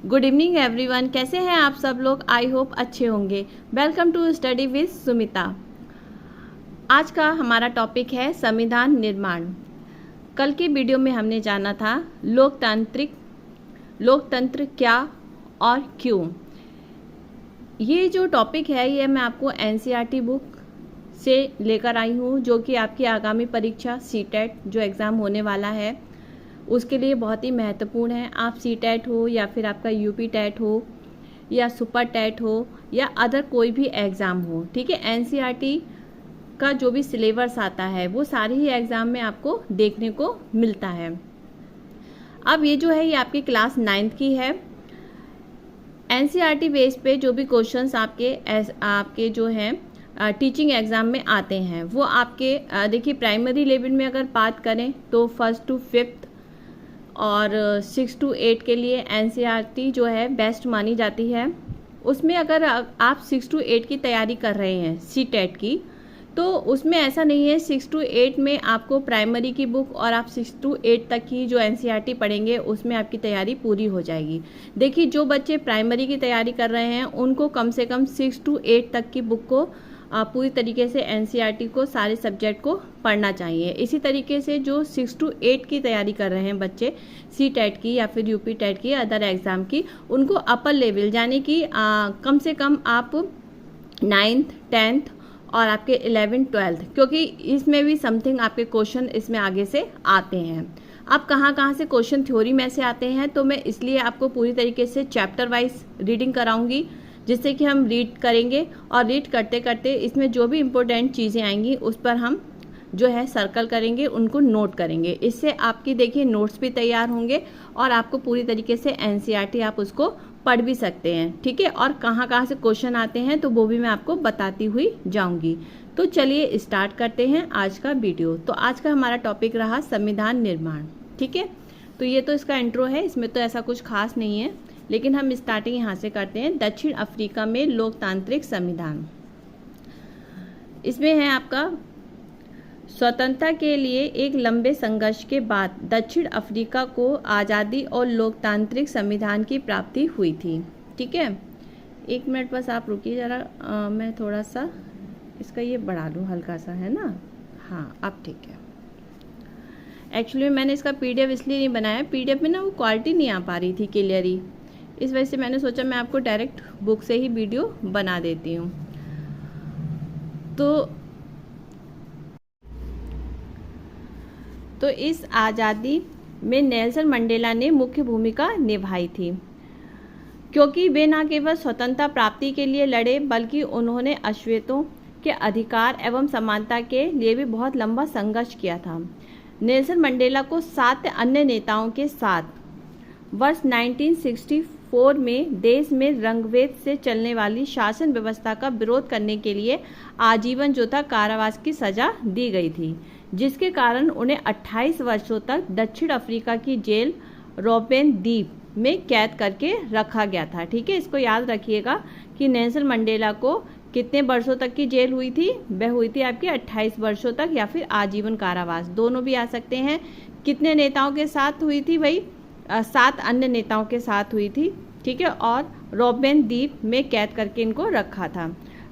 Good evening everyone, कैसे हैं आप सब लोग। आई होप अच्छे होंगे। Welcome to study with Sumita. आज का हमारा टॉपिक है संविधान निर्माण। कल के वीडियो में हमने जाना था लोकतंत्र क्या और क्यों। ये जो टॉपिक है ये मैं आपको एनसीईआरटी बुक से लेकर आई हूँ, जो कि आपकी आगामी परीक्षा सीटेट जो एग्ज़ाम होने वाला है उसके लिए बहुत ही महत्वपूर्ण है। आप सीटेट हो या फिर आपका यूपी टेट हो या सुपर टेट हो या अदर कोई भी एग्ज़ाम हो, ठीक है, एनसीईआरटी का जो भी सिलेबस आता है वो सारे ही एग्ज़ाम में आपको देखने को मिलता है। अब ये जो है ये आपकी क्लास 9th की है। एनसीईआरटी बेस पे जो भी क्वेश्चंस आपके जो हैं टीचिंग एग्ज़ाम में आते हैं वो आपके देखिए प्राइमरी लेवल में अगर बात करें तो 1st to 5th और 6 to 8 के लिए एनसीईआरटी जो है बेस्ट मानी जाती है। उसमें अगर आप 6 to 8 की तैयारी कर रहे हैं सीटेट की, तो उसमें ऐसा नहीं है 6 to 8 में आपको प्राइमरी की बुक और आप 6 to 8 तक की जो एनसीईआरटी पढ़ेंगे उसमें आपकी तैयारी पूरी हो जाएगी। देखिए जो बच्चे प्राइमरी की तैयारी कर रहे हैं उनको कम से कम 6 to 8 तक की बुक को पूरी तरीके से एनसीईआरटी को सारे सब्जेक्ट को पढ़ना चाहिए। इसी तरीके से जो 6 to 8 की तैयारी कर रहे हैं बच्चे सीटेट की या फिर यूपी टेट की अदर एग्ज़ाम की, उनको अपर लेवल यानी कि कम से कम आप 9th 10th और आपके 11th 12th, क्योंकि इसमें भी समथिंग आपके क्वेश्चन इसमें आगे से आते हैं। अब कहाँ से क्वेश्चन थ्योरी में से आते हैं, तो मैं इसलिए आपको पूरी तरीके से चैप्टर वाइज रीडिंग कराऊंगी, जिससे कि हम रीड करेंगे और रीड करते करते इसमें जो भी इम्पोर्टेंट चीज़ें आएंगी उस पर हम जो है सर्कल करेंगे, उनको नोट करेंगे। इससे आपकी देखिए नोट्स भी तैयार होंगे और आपको पूरी तरीके से एनसीईआरटी आप उसको पढ़ भी सकते हैं, ठीक है। और कहाँ से क्वेश्चन आते हैं तो वो भी मैं आपको बताती हुई जाऊंगी। तो चलिए स्टार्ट करते हैं आज का वीडियो। तो आज का हमारा टॉपिक रहा संविधान निर्माण, ठीक है। तो ये तो इसका इंट्रो है, इसमें तो ऐसा कुछ खास नहीं है, लेकिन हम स्टार्टिंग यहाँ से करते हैं। दक्षिण अफ्रीका में लोकतांत्रिक संविधान। इसमें है आपका स्वतंत्रता के लिए एक लंबे संघर्ष के बाद दक्षिण अफ्रीका को आज़ादी और लोकतांत्रिक संविधान की प्राप्ति हुई थी, ठीक है। 1 मिनट बस आप रुकिए ज़रा, मैं थोड़ा सा इसका ये बढ़ा लूँ हल्का सा, है ना। हाँ अब ठीक है। एक्चुअली मैंने इसका पीडीएफ इसलिए नहीं बनाया, पीडीएफ में ना वो क्वालिटी नहीं आ पा रही थी क्लियरली, इस वजह से मैंने सोचा मैं आपको डायरेक्ट बुक से ही वीडियो बना देती हूँ। तो इस आज़ादी में नेल्सन मंडेला ने मुख्य भूमिका निभाई थी, क्योंकि वे न केवल स्वतंत्रता प्राप्ति के लिए लड़े बल्कि उन्होंने अश्वेतों के अधिकार एवं समानता के लिए भी बहुत लंबा संघर्ष किया था। नेल्सन मंडेला को 7 अन्य नेताओं के साथ वर्ष 1964 में देश में रंगभेद से चलने वाली शासन व्यवस्था का विरोध करने के लिए आजीवन जो था कारावास की सजा दी गई थी, जिसके कारण उन्हें 28 वर्षों तक दक्षिण अफ्रीका की जेल रोबेन द्वीप में कैद करके रखा गया था, ठीक है। इसको याद रखिएगा कि नेल्सन मंडेला को कितने वर्षों तक की जेल हुई थी, वह हुई थी आपकी 28 वर्षों तक या फिर आजीवन कारावास, दोनों भी आ सकते हैं। कितने नेताओं के साथ हुई थी भाई? 7 अन्य नेताओं के साथ हुई थी, ठीक है, और रोबेन द्वीप में कैद करके इनको रखा था।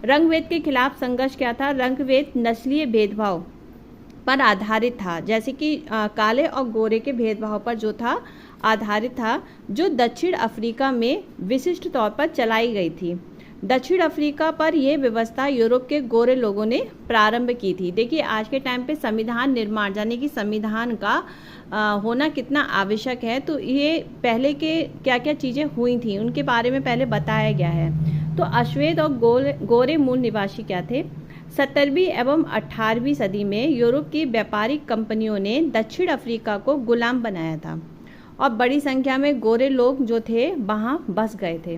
रंगभेद के खिलाफ संघर्ष क्या था? रंगभेद नस्लीय भेदभाव पर आधारित था, जैसे कि काले और गोरे के भेदभाव पर जो था आधारित था, जो दक्षिण अफ्रीका में विशिष्ट तौर पर चलाई गई थी। दक्षिण अफ्रीका पर यह व्यवस्था यूरोप के गोरे लोगों ने प्रारंभ की थी। देखिए आज के टाइम पे संविधान निर्माण यानी कि संविधान का होना कितना आवश्यक है, तो ये पहले के क्या क्या चीज़ें हुई थी उनके बारे में पहले बताया गया है। तो अश्वेत और गोरे मूल निवासी क्या थे? 17वीं एवं 18वीं सदी में यूरोप की व्यापारिक कंपनियों ने दक्षिण अफ्रीका को गुलाम बनाया था और बड़ी संख्या में गोरे लोग जो थे वहाँ बस गए थे।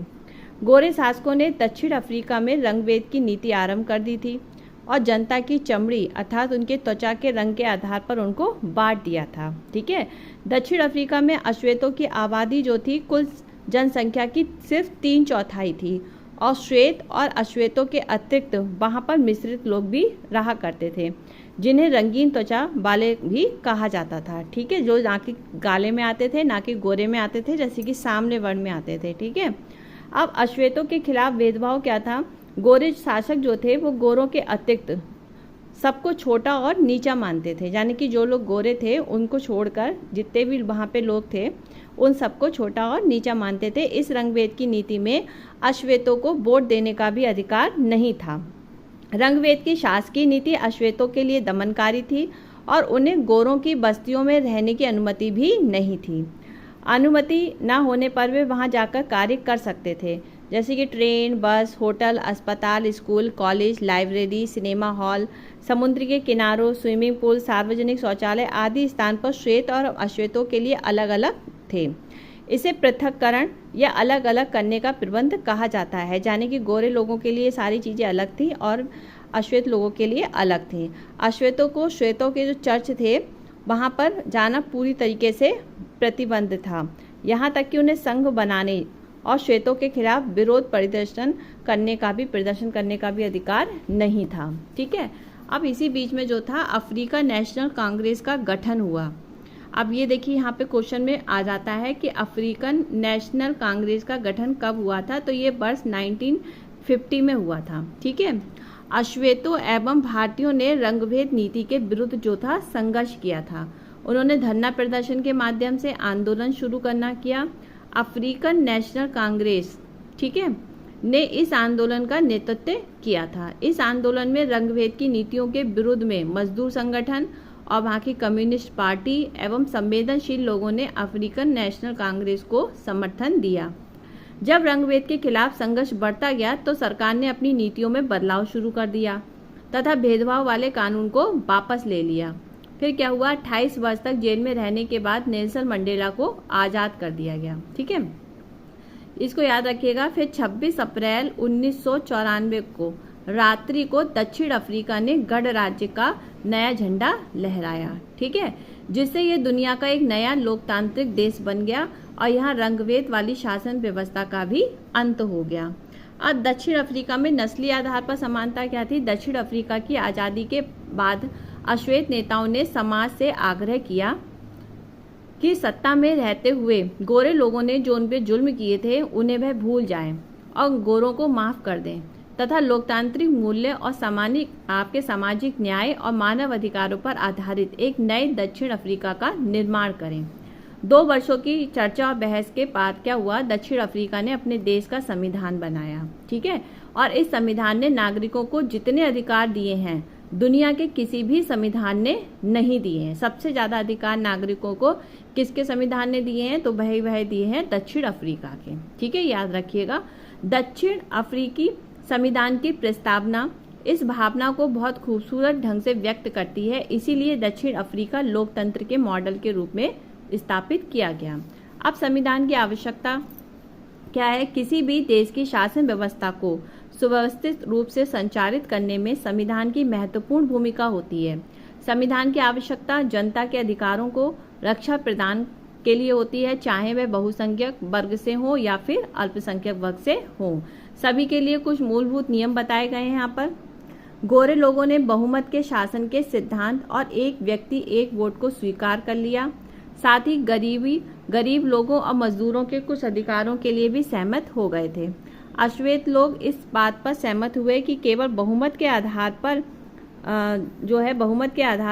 गोरे शासकों ने दक्षिण अफ्रीका में रंगभेद की नीति आरंभ कर दी थी और जनता की चमड़ी अर्थात उनके त्वचा के रंग के आधार पर उनको बांट दिया था, ठीक है। दक्षिण अफ्रीका में अश्वेतों की आबादी जो थी कुल जनसंख्या की सिर्फ 3/4 थी और श्वेत और अश्वेतों के अतिरिक्त वहाँ पर मिश्रित लोग भी रहा करते थे, जिन्हें रंगीन त्वचा वाले भी कहा जाता था। ठीक है, जो ना कि काले में आते थे, ना कि गोरे में आते थे, जैसे कि सामने वर्ण में आते थे। ठीक है, अब अश्वेतों के खिलाफ भेदभाव क्या था? गोरे शासक जो थे वो गोरों के अतिरिक्त सबको छोटा और नीचा मानते थे, यानी कि जो लोग गोरे थे उनको छोड़कर जितने भी वहाँ पे लोग थे उन सबको छोटा और नीचा मानते थे। इस रंगभेद की नीति में अश्वेतों को वोट देने का भी अधिकार नहीं था। रंगभेद की शासकीय नीति अश्वेतों के लिए दमनकारी थी और उन्हें गोरों की बस्तियों में रहने की अनुमति भी नहीं थी। अनुमति न होने पर वे वहां जाकर कार्य कर सकते थे, जैसे कि ट्रेन, बस, होटल, अस्पताल, school, college, library, cinema hall, समुद्र के किनारों, स्विमिंग पूल, सार्वजनिक शौचालय आदि स्थान पर श्वेत और अश्वेतों के लिए अलग अलग थे। इसे पृथक्करण या अलग अलग करने का प्रबंध कहा जाता है, यानी कि गोरे लोगों के लिए सारी चीज़ें अलग थी और अश्वेत लोगों के लिए अलग थी। अश्वेतों को श्वेतों के जो चर्च थे वहाँ पर जाना पूरी तरीके से प्रतिबंध था, यहाँ तक कि उन्हें संघ बनाने और श्वेतों के खिलाफ विरोध प्रदर्शन करने का भी अधिकार नहीं था। ठीक है, अब इसी बीच में जो था अफ्रीका नेशनल कांग्रेस का गठन हुआ। अब ये देखिए यहाँ पे क्वेश्चन में आ जाता है कि अफ्रीकन नेशनल कांग्रेस का गठन कब हुआ था, तो ये वर्ष 1950 में हुआ था। ठीक है, अश्वेतों एवं भारतीयों ने रंगभेद नीति के विरुद्ध जो था संघर्ष किया था। उन्होंने धरना प्रदर्शन के माध्यम से आंदोलन शुरू करना किया। अफ्रीकन नेशनल कांग्रेस, ठीक है, ने इस आंदोलन का नेतृत्व किया था। इस आंदोलन में रंगभेद की नीतियों के विरुद्ध में मजदूर संगठन और वहाँ की कम्युनिस्ट पार्टी एवं संवेदनशील लोगों ने अफ्रीकन नेशनल कांग्रेस को समर्थन दिया। जब रंगभेद के खिलाफ संघर्ष बढ़ता गया तो सरकार ने अपनी नीतियों में बदलाव शुरू कर दिया तथा भेदभाव वाले कानून को वापस ले लिया। फिर क्या हुआ, 28 वर्ष तक जेल में रहने के बाद नेल्सन मंडेला को आज़ाद कर दिया गया। ठीक है, इसको याद रखिएगा। फिर 26 अप्रैल 1994 को रात्रि को दक्षिण अफ्रीका ने गणराज्य का नया झंडा लहराया। ठीक है, जिससे ये दुनिया का एक नया लोकतांत्रिक देश बन गया और यहाँ रंगभेद वाली शासन व्यवस्था का भी अंत हो गया। अब दक्षिण अफ्रीका में नस्ली आधार पर समानता क्या थी? दक्षिण अफ्रीका की आज़ादी के बाद अश्वेत नेताओं ने समाज से आग्रह किया कि सत्ता में रहते हुए गोरे लोगों ने जो उन पे जुल्म किए थे उन्हें वह भूल जाएं और गोरों को माफ़ कर दें तथा लोकतांत्रिक मूल्य और सामाजिक न्याय और मानव अधिकारों पर आधारित एक नए दक्षिण अफ्रीका का निर्माण करें। 2 वर्षों की चर्चा और बहस के बाद क्या हुआ, दक्षिण अफ्रीका ने अपने देश का संविधान बनाया। ठीक है, और इस संविधान ने नागरिकों को जितने अधिकार दिए हैं दुनिया के किसी भी संविधान ने नहीं दिए हैं। सबसे ज़्यादा अधिकार नागरिकों को किसके संविधान ने दिए हैं? तो वह दिए हैं दक्षिण अफ्रीका के। ठीक है, याद रखिएगा। दक्षिण अफ्रीकी संविधान की प्रस्तावना इस भावना को बहुत खूबसूरत ढंग से व्यक्त करती है, इसीलिए दक्षिण अफ्रीका लोकतंत्र के मॉडल के रूप में स्थापित किया गया। अब संविधान की आवश्यकता क्या है? किसी भी देश की शासन व्यवस्था को सुव्यवस्थित रूप से संचालित करने में संविधान की महत्वपूर्ण भूमिका होती है। संविधान की आवश्यकता जनता के अधिकारों को रक्षा प्रदान के लिए होती है, चाहे वह बहुसंख्यक वर्ग से हो या फिर अल्पसंख्यक वर्ग से हो। सभी के लिए कुछ मूलभूत नियम बताए गए हैं यहाँ पर। गोरे लोगों ने बहुमत के शासन के सिद्धांत और एक व्यक्ति एक वोट को स्वीकार कर लिया। साथ ही गरीब लोगों और मजदूरों के कुछ अधिकारों के लिए भी सहमत हो गए थे। अश्वेत लोग इस बात पर सहमत हुए कि केवल बहुमत के आधार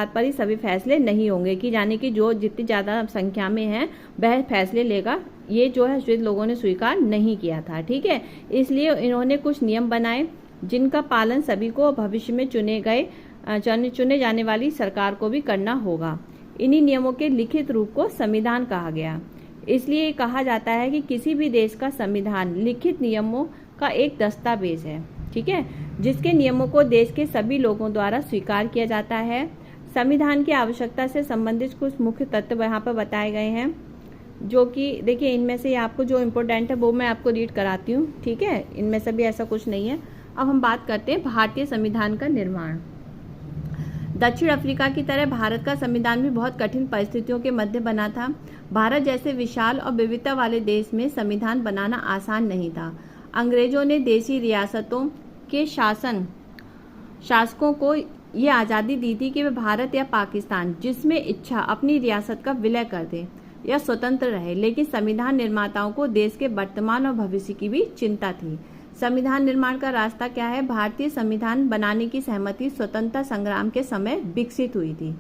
पर ही सभी फैसले नहीं होंगे, कि यानी कि जो जितनी ज़्यादा संख्या में है वह फैसले लेगा, ये जो है अश्वेत लोगों ने स्वीकार नहीं किया था। ठीक है, इसलिए इन्होंने कुछ नियम बनाए जिनका पालन सभी को भविष्य में चुने जाने वाली सरकार को भी करना होगा। इन्हीं नियमों के लिखित रूप को संविधान कहा गया। इसलिए कहा जाता है कि किसी भी देश का संविधान लिखित नियमों का एक दस्तावेज है। ठीक है, जिसके नियमों को देश के सभी लोगों द्वारा स्वीकार किया जाता है। संविधान की आवश्यकता से संबंधित कुछ मुख्य तत्व यहाँ पर बताए गए हैं, जो कि देखिए इनमें से आपको जो इम्पोर्टेंट है वो मैं आपको रीड कराती हूँ। ठीक है, इनमें से भी ऐसा कुछ नहीं है। अब हम बात करते हैं भारतीय संविधान का निर्माण। दक्षिण अफ्रीका की तरह भारत का संविधान भी बहुत कठिन परिस्थितियों के मध्य बना था। भारत जैसे विशाल और विविधता वाले देश में संविधान बनाना आसान नहीं था। अंग्रेजों ने देसी रियासतों के शासकों को ये आज़ादी दी थी कि वे भारत या पाकिस्तान जिसमें इच्छा अपनी रियासत का विलय कर दें या स्वतंत्र रहे, लेकिन संविधान निर्माताओं को देश के वर्तमान और भविष्य की भी चिंता थी। संविधान निर्माण का रास्ता क्या है? भारतीय संविधान बनाने की सहमति स्वतंत्रता संग्राम के समय विकसित हुई थी।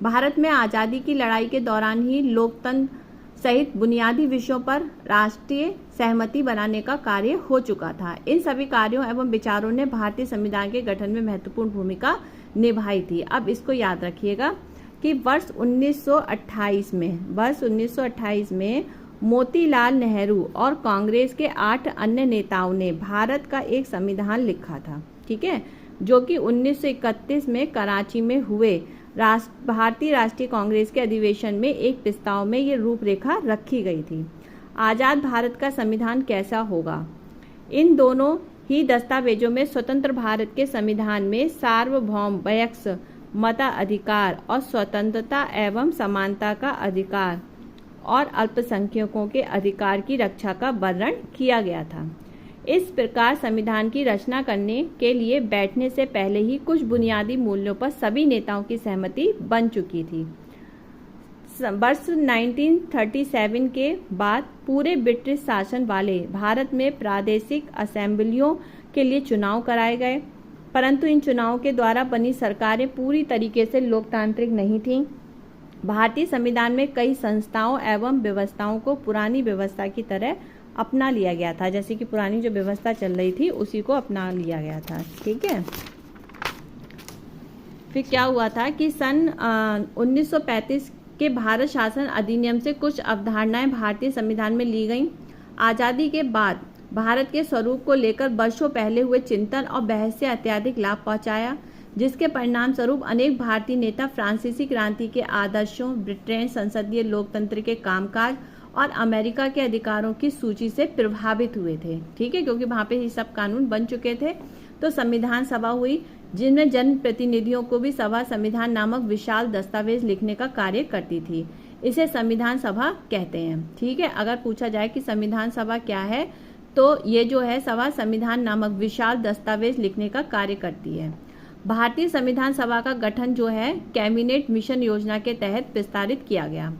भारत में आज़ादी की लड़ाई के दौरान ही लोकतंत्र सहित बुनियादी विषयों पर राष्ट्रीय सहमति बनाने का कार्य हो चुका था। इन सभी कार्यों एवं विचारों ने भारतीय संविधान के गठन में महत्वपूर्ण भूमिका निभाई थी। अब इसको याद रखिएगा कि वर्ष 1928 में मोतीलाल नेहरू और कांग्रेस के 8 अन्य नेताओं ने भारत का एक संविधान लिखा था, ठीक है, जो कि 1931 में कराची में हुए भारतीय राष्ट्रीय कांग्रेस के अधिवेशन में एक प्रस्ताव में ये रूपरेखा रखी गई थी। आज़ाद भारत का संविधान कैसा होगा? इन दोनों ही दस्तावेजों में स्वतंत्र भारत के संविधान में सार्वभौम वयस्क मताधिकार और स्वतंत्रता एवं समानता का अधिकार और अल्पसंख्यकों के अधिकार की रक्षा का वर्णन किया गया था। इस प्रकार संविधान की रचना करने के लिए बैठने से पहले ही कुछ बुनियादी मूल्यों पर सभी नेताओं की सहमति बन चुकी थी। वर्ष 1937 के बाद पूरे ब्रिटिश शासन वाले भारत में प्रादेशिक असेंबलियों के लिए चुनाव कराए गए, परंतु इन चुनावों के द्वारा बनी सरकारें पूरी तरीके से लोकतांत्रिक नहीं थीं। भारतीय संविधान में कई संस्थाओं एवं व्यवस्थाओं को पुरानी व्यवस्था की तरह अपना लिया गया था, जैसे कि पुरानी जो व्यवस्था चल रही थी उसी को अपना लिया गया था, ठीक है। फिर क्या हुआ था कि सन 1935 के भारत शासन अधिनियम से कुछ अवधारणाएं भारतीय संविधान में ली गईं। आज़ादी के बाद भारत के स्वरूप को लेकर वर्षों पहले हुए चिंतन और बहस से अत्यधिक लाभ पहुंचाया, जिसके परिणाम स्वरूप अनेक भारतीय नेता फ्रांसीसी क्रांति के आदर्शों, ब्रिटेन संसदीय लोकतंत्र के कामकाज और अमेरिका के अधिकारों की सूची से प्रभावित हुए थे, ठीक है, क्योंकि वहाँ पे ये सब कानून बन चुके थे। तो संविधान सभा हुई, जिनमें जन प्रतिनिधियों को भी सभा संविधान नामक विशाल दस्तावेज लिखने का कार्य करती थी। इसे संविधान सभा कहते हैं, ठीक है। अगर पूछा जाए कि संविधान सभा क्या है, तो ये जो है सभा संविधान नामक विशाल दस्तावेज लिखने का कार्य करती है। भारतीय संविधान सभा का गठन जो है कैबिनेट मिशन योजना के तहत विस्तारित किया गया।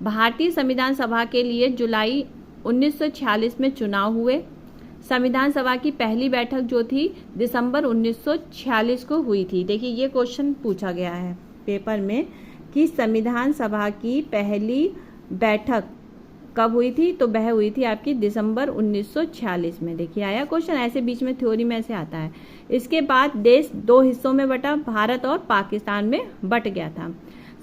भारतीय संविधान सभा के लिए जुलाई 1946 में चुनाव हुए। संविधान सभा की पहली बैठक जो थी दिसंबर 1946 को हुई थी। देखिए ये क्वेश्चन पूछा गया है पेपर में कि संविधान सभा की पहली बैठक कब हुई थी, तो वह हुई थी आपकी दिसंबर 1946 में। देखिए आया क्वेश्चन, ऐसे बीच में थ्योरी में ऐसे आता है। इसके बाद देश 2 हिस्सों में बटा, भारत और पाकिस्तान में बट गया था।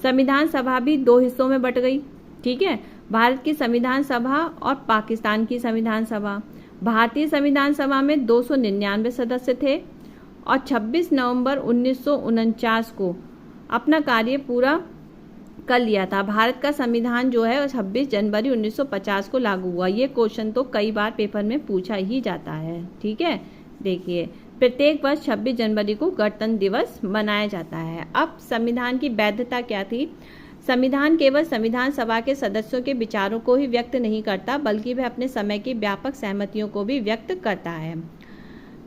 संविधान सभा भी 2 हिस्सों में बट गई, ठीक है, भारत की संविधान सभा और पाकिस्तान की संविधान सभा। भारतीय संविधान सभा में 299 सदस्य थे और 26 नवंबर 1949 को अपना कार्य पूरा कर लिया था। भारत का संविधान जो है 26 जनवरी 1950 को लागू हुआ। ये क्वेश्चन तो कई बार पेपर में पूछा ही जाता है, ठीक है। देखिए प्रत्येक वर्ष 26 जनवरी को गणतंत्र दिवस मनाया जाता है। अब संविधान की वैधता क्या थी? संविधान केवल संविधान सभा के सदस्यों के विचारों को ही व्यक्त नहीं करता, बल्कि वह अपने समय की व्यापक सहमतियों को भी व्यक्त करता है।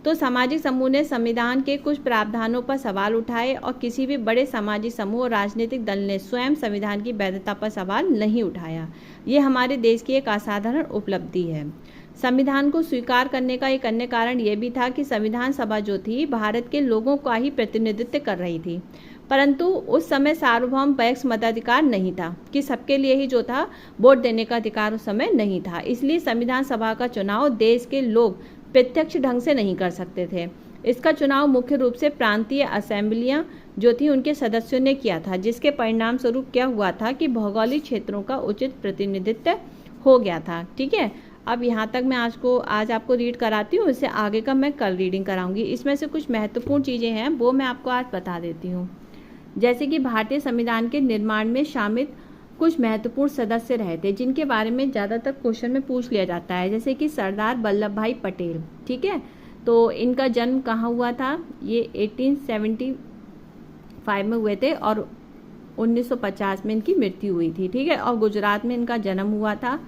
तो सामाजिक समूह ने संविधान के कुछ प्रावधानों पर सवाल उठाए और किसी भी बड़े सामाजिक समूह और राजनीतिक दल ने स्वयं संविधान की वैधता पर सवाल नहीं उठाया। ये हमारे देश की एक असाधारण उपलब्धि है। संविधान को स्वीकार करने का एक अन्य कारण यह भी था कि संविधान सभा जो थी भारत के लोगों का ही प्रतिनिधित्व कर रही थी, परंतु उस समय सार्वभौम वयस्क मताधिकार नहीं था कि सबके लिए ही जो था वोट देने का अधिकार उस समय नहीं था। इसलिए संविधान सभा का चुनाव देश के लोग प्रत्यक्ष ढंग से नहीं कर सकते थे। इसका चुनाव मुख्य रूप से प्रांतीय असेंबलियां जो थी उनके सदस्यों ने किया था, जिसके परिणाम स्वरूप क्या हुआ था कि भौगोलिक क्षेत्रों का उचित प्रतिनिधित्व हो गया था, ठीक है। अब यहाँ तक मैं आज आपको रीड कराती हूँ, इससे आगे का मैं कल रीडिंग कराऊंगी। इसमें से कुछ महत्वपूर्ण चीज़ें हैं वो मैं आपको आज बता देती हूँ। जैसे कि भारतीय संविधान के निर्माण में शामिल कुछ महत्वपूर्ण सदस्य रहे थे, जिनके बारे में ज़्यादातर क्वेश्चन में पूछ लिया जाता है, जैसे कि सरदार वल्लभ भाई पटेल, ठीक है। तो इनका जन्म कहाँ हुआ था? ये 1875 में हुए थे और 1950 में इनकी मृत्यु हुई थी, ठीक है। और गुजरात में इनका जन्म हुआ था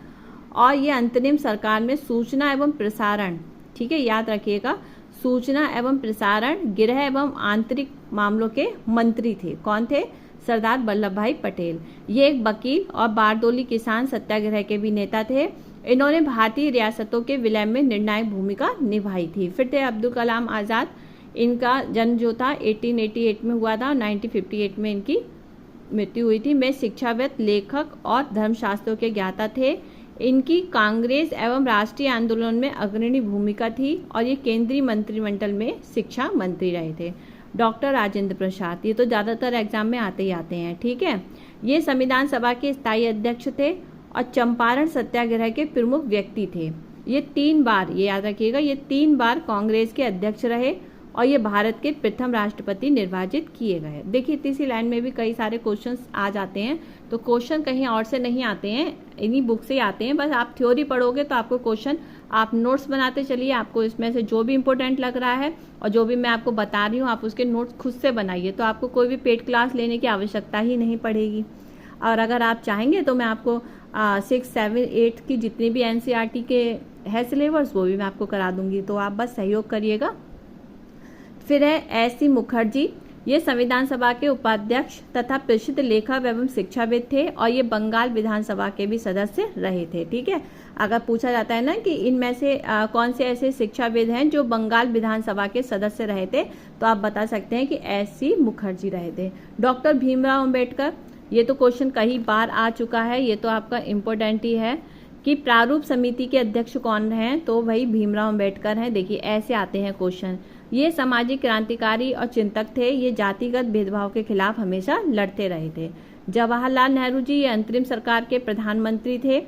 और ये अंतरिम सरकार में सूचना एवं प्रसारण, ठीक है, याद रखिएगा। सूचना एवं प्रसारण, गृह एवं आंतरिक मामलों के मंत्री थे। कौन थे? सरदार वल्लभ भाई पटेल। ये एक वकील और बारदोली किसान सत्याग्रह के भी नेता थे। इन्होंने भारतीय रियासतों के विलय में निर्णायक भूमिका निभाई थी। फिर थे अब्दुल कलाम आज़ाद। इनका जन्म जो था 1888 में हुआ था, 1958 में इनकी मृत्यु हुई थी। वे शिक्षाविद, लेखक और धर्मशास्त्रों के ज्ञाता थे। इनकी कांग्रेस एवं राष्ट्रीय आंदोलन में अग्रणी भूमिका थी और ये केंद्रीय मंत्रिमंडल में शिक्षा मंत्री रहे थे। डॉक्टर राजेंद्र प्रसाद, ये तो ज़्यादातर एग्जाम में आते ही आते हैं, ठीक है। ये संविधान सभा के स्थायी अध्यक्ष थे और चंपारण सत्याग्रह के प्रमुख व्यक्ति थे। ये 3 बार, ये याद रखिएगा, ये 3 बार कांग्रेस के अध्यक्ष रहे और ये भारत के प्रथम राष्ट्रपति निर्वाचित किए गए। देखिए तीसरी लाइन में भी कई सारे क्वेश्चंस आ जाते हैं, तो क्वेश्चन कहीं और से नहीं आते हैं, इन्हीं बुक से आते हैं। बस आप थ्योरी पढ़ोगे तो आपको क्वेश्चन, आप नोट्स बनाते चलिए, आपको इसमें से जो भी इंपॉर्टेंट लग रहा है और जो भी मैं आपको बता रही हूँ आप उसके नोट्स खुद से बनाइए, तो आपको कोई भी पेड क्लास लेने की आवश्यकता ही नहीं पड़ेगी। और अगर आप चाहेंगे तो मैं आपको 6, 7, 8 की जितनी भी NCERT के है सिलेबस वो भी मैं आपको करा दूंगी, तो आप बस सहयोग करिएगा। फिर है SC मुखर्जी। ये संविधान सभा के उपाध्यक्ष तथा प्रसिद्ध लेखक एवं शिक्षाविद थे और ये बंगाल विधानसभा के भी सदस्य रहे थे, ठीक है। अगर पूछा जाता है ना कि इनमें से कौन से ऐसे शिक्षाविद हैं जो बंगाल विधानसभा के सदस्य रहे थे, तो आप बता सकते हैं कि SC मुखर्जी रहे थे। डॉक्टर भीमराव अंबेडकर, ये तो क्वेश्चन कई बार आ चुका है, ये तो आपका इम्पोर्टेंट ही है कि प्रारूप समिति के अध्यक्ष कौन हैं, तो वही भीमराव अंबेडकर हैं। देखिए ऐसे आते हैं क्वेश्चन। ये सामाजिक क्रांतिकारी और चिंतक थे। ये जातिगत भेदभाव के खिलाफ हमेशा लड़ते रहे थे। जवाहरलाल नेहरू जी, ये अंतरिम सरकार के प्रधानमंत्री थे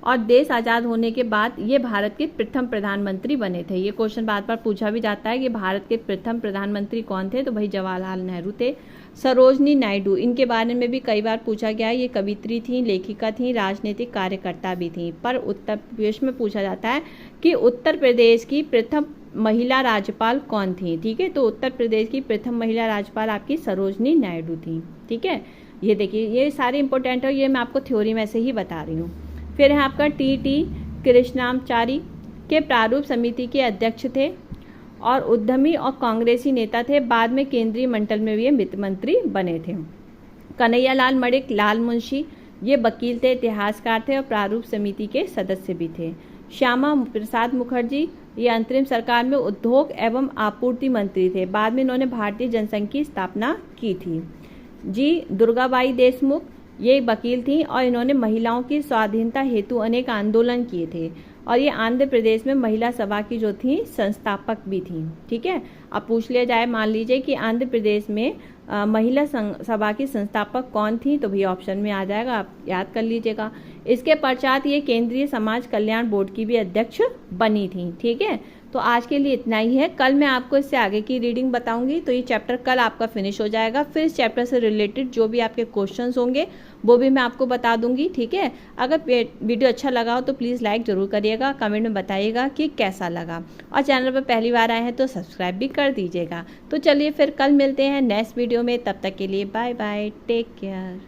और देश आज़ाद होने के बाद ये भारत के प्रथम प्रधानमंत्री बने थे। ये क्वेश्चन बार बार पूछा भी जाता है कि भारत के प्रथम प्रधानमंत्री कौन थे, तो भाई जवाहरलाल नेहरू थे। सरोजनी नायडू, इनके बारे में भी कई बार पूछा गया है। ये कवित्री थी, लेखिका थी, राजनीतिक कार्यकर्ता भी थी। पर उत्तर प्रदेश में पूछा जाता है कि उत्तर प्रदेश की प्रथम महिला राज्यपाल कौन थी, ठीक है। तो उत्तर प्रदेश की प्रथम महिला राज्यपाल आपकी सरोजनी नायडू थी, ठीक है। ये देखिए ये सारे इंपॉर्टेंट है, ये मैं आपको थ्योरी में से ही बता रही हूँ। फिर है आपका TT कृष्णाचारी, के प्रारूप समिति के अध्यक्ष थे और उद्यमी और कांग्रेसी नेता थे। बाद में केंद्रीय मंडल में भी ये वित्त मंत्री बने थे। कन्हैयालाल मणिक, लाल मुंशी, ये वकील थे, इतिहासकार थे और प्रारूप समिति के सदस्य भी थे। श्यामा प्रसाद मुखर्जी, ये अंतरिम सरकार में उद्योग एवं आपूर्ति मंत्री थे। बाद में इन्होंने भारतीय जनसंघ की स्थापना की थी। जी दुर्गाबाई देशमुख, ये वकील थी और इन्होंने महिलाओं की स्वाधीनता हेतु अनेक आंदोलन किए थे और ये आंध्र प्रदेश में महिला सभा की जो थी संस्थापक भी थी, ठीक है। अब पूछ लिया जाए, मान लीजिए कि आंध्र प्रदेश में महिला सभा की संस्थापक कौन थी, तो भी ऑप्शन में आ जाएगा, आप याद कर लीजिएगा। इसके पश्चात ये केंद्रीय समाज कल्याण बोर्ड की भी अध्यक्ष बनी थी, ठीक है। तो आज के लिए इतना ही है। कल मैं आपको इससे आगे की रीडिंग बताऊंगी, तो ये चैप्टर कल आपका फिनिश हो जाएगा। फिर इस चैप्टर से रिलेटेड जो भी आपके क्वेश्चंस होंगे वो भी मैं आपको बता दूंगी, ठीक है। अगर वीडियो अच्छा लगा हो तो प्लीज़ लाइक ज़रूर करिएगा, कमेंट में बताइएगा कि कैसा लगा, और चैनल पर पहली बार आए हैं तो सब्सक्राइब भी कर दीजिएगा। तो चलिए फिर कल मिलते हैं नेक्स्ट वीडियो में, तब तक के लिए बाय बाय, टेक केयर।